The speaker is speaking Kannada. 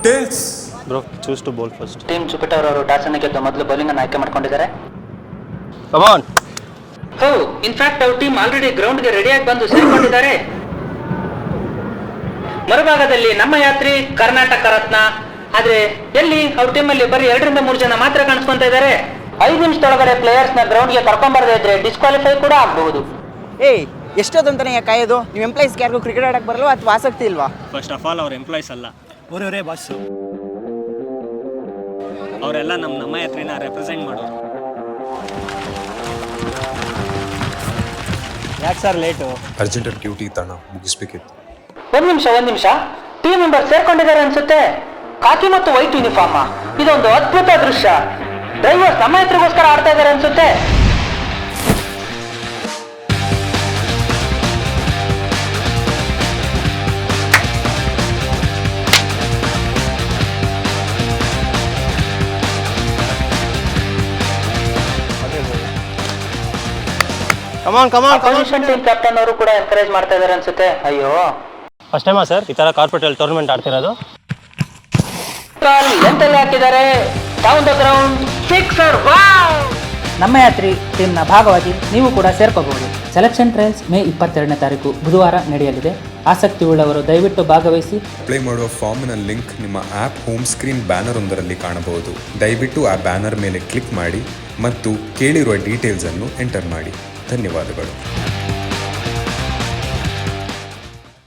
Tiles. Bro chooses to bowl first. Team Jupiter ಅವರು ಟಾಸ್ ಅನ್ನು ಗೆದ್ದು ಮೊದಲು ಬೌಲಿಂಗ್ ಅನ್ನು ಆಯ್ಕೆ ಮಾಡ್ಕೊಂಡಿದ್ದಾರೆ. Come on. ಇನ್ಫ್ಯಾಕ್ಟ್ ಅವ್ರ ಟೀಮ್ ಆಲ್ರೆಡಿ ಗ್ರೌಂಡ್ಗೆ ರೆಡಿಯಾಗಿ ಬಂದು ಸೇರ್ಕೊಂಡಿದ್ದಾರೆ. ಮರುಭಾಗದಲ್ಲಿ ನಮ್ಮ ಯಾತ್ರಿ ಕರ್ನಾಟಕ ರತ್ನ. ಆದ್ರೆ ಎಲ್ಲಿ ಅವ್ರ ಟೀಮಲ್ಲಿ ಬರೀ 2 ರಿಂದ 3 ಜನ ಮಾತ್ರ ಕಾಣಿಸ್ಕೊಂತ ಇದ್ದಾರೆ. 5 ನಿಮಿಷದೊಳಗಡೆ ಪ್ಲೇಯರ್ಸ್ ನ ಗ್ರೌಂಡ್ಗೆ ಕರ್ಕೊಂಡ್ಬರದೇ ಇದ್ರೆ ಡಿಸ್ಕ್ವಾಲಿಫೈ ಕೂಡ ಆಗಬಹುದು. ಎಷ್ಟೊತ್ತಂತಾನೆ ಕಾಯೋದು? ನೀವು ಎಂಪ್ಲಾಯೀಸ್ಗೆ ಯಾರಿಗೂ ಕ್ರಿಕೆಟ್ ಆಡಕ್ಕೆ ಬರಲ್ವಾ ಅಥವಾ ಆಸಕ್ತಿ ಇಲ್ವಾ? ಫಸ್ಟ್ ಆಫ್ ಆಲ್ ಅವ್ರ ಎಂಪ್ಲಾಯೀಸ್ ಅಲ್ಲ, ಅವರವರೇ ಬಾಸು. ಅವರೆಲ್ಲ ನಮ್ಮ ಯಾತ್ರೆನ ರೆಪ್ರೆಸೆಂಟ್ ಮಾಡೋರು. ಯಾಕೆ ಸರ್ ಲೇಟು? ಅರ್ಜೆಂಟಲ್ ಡ್ಯೂಟಿ ತಾಣ ಮುಗಿಸ್ಬೇಕಿತ್ತು. ಒಂದ್ ನಿಮಿಷ ಟೀಮ್ ಮೆಂಬರ್ ಸೇರ್ಕೊಂಡಿದ್ದಾರೆ ಅನ್ಸುತ್ತೆ. ಕಾಕಿ ಮತ್ತು ವೈಟ್ ಯೂನಿಫಾರ್ಮ್. ಇದೊಂದು ಅದ್ಭುತ ದೃಶ್ಯ. ಡ್ರೈವರ್ ನಮ್ಮ ಯಾತ್ರೆಗೋಸ್ಕರ ಆಡ್ತಾ ಇದ್ದಾರೆ ಅನ್ಸುತ್ತೆ. ಅಪೋಸಿಷನ್ ಟೀಮ್ ಕ್ಯಾಪ್ಟನ್ ಅವರು ಕೂಡ ಎನ್ಕರೇಜ್ ಮಾಡ್ತಾ ಇದ್ದಾರೆ ಅನ್ಸುತ್ತೆ. ಅಯ್ಯೋ, ಫಸ್ಟ್ ಟೈಮಾ ಸರ್ ಈ ಥರ ಕಾರ್ಪೊರೇಟಲ್ಲಿ ಟೂರ್ನಮೆಂಟ್ ಆಡ್ತಿರೋದು? ಎಂತೆಲ್ಲ ಹಾಕಿದ್ದಾರೆ. Down the ground sixer. ನಮ್ಮ ಯಾತ್ರಿ ಟೀಮ್ನ ಭಾಗವಾಗಿ ನೀವು ಕೂಡ ಸೇರ್ಕೋಬಹುದು. ಸೆಲೆಕ್ಷನ್ ಟ್ರಯಲ್ಸ್ ಮೇ 22ನೇ ತಾರೀಕು ಬುಧವಾರ ನಡೆಯಲಿದೆ. ಆಸಕ್ತಿ ಉಳ್ಳವರು ದಯವಿಟ್ಟು ಭಾಗವಹಿಸಿ. ಅಪ್ಲೈ ಮಾಡುವ ಫಾರ್ಮಿನ ಲಿಂಕ್ ನಿಮ್ಮ ಆ್ಯಪ್ ಹೋಮ್ ಸ್ಕ್ರೀನ್ ಬ್ಯಾನರ್ ಒಂದರಲ್ಲಿ ಕಾಣಬಹುದು. ದಯವಿಟ್ಟು ಆ ಬ್ಯಾನರ್ ಮೇಲೆ ಕ್ಲಿಕ್ ಮಾಡಿ ಮತ್ತು ಕೇಳಿರುವ ಡೀಟೇಲ್ಸ್ ಅನ್ನು ಎಂಟರ್ ಮಾಡಿ. ಧನ್ಯವಾದಗಳು.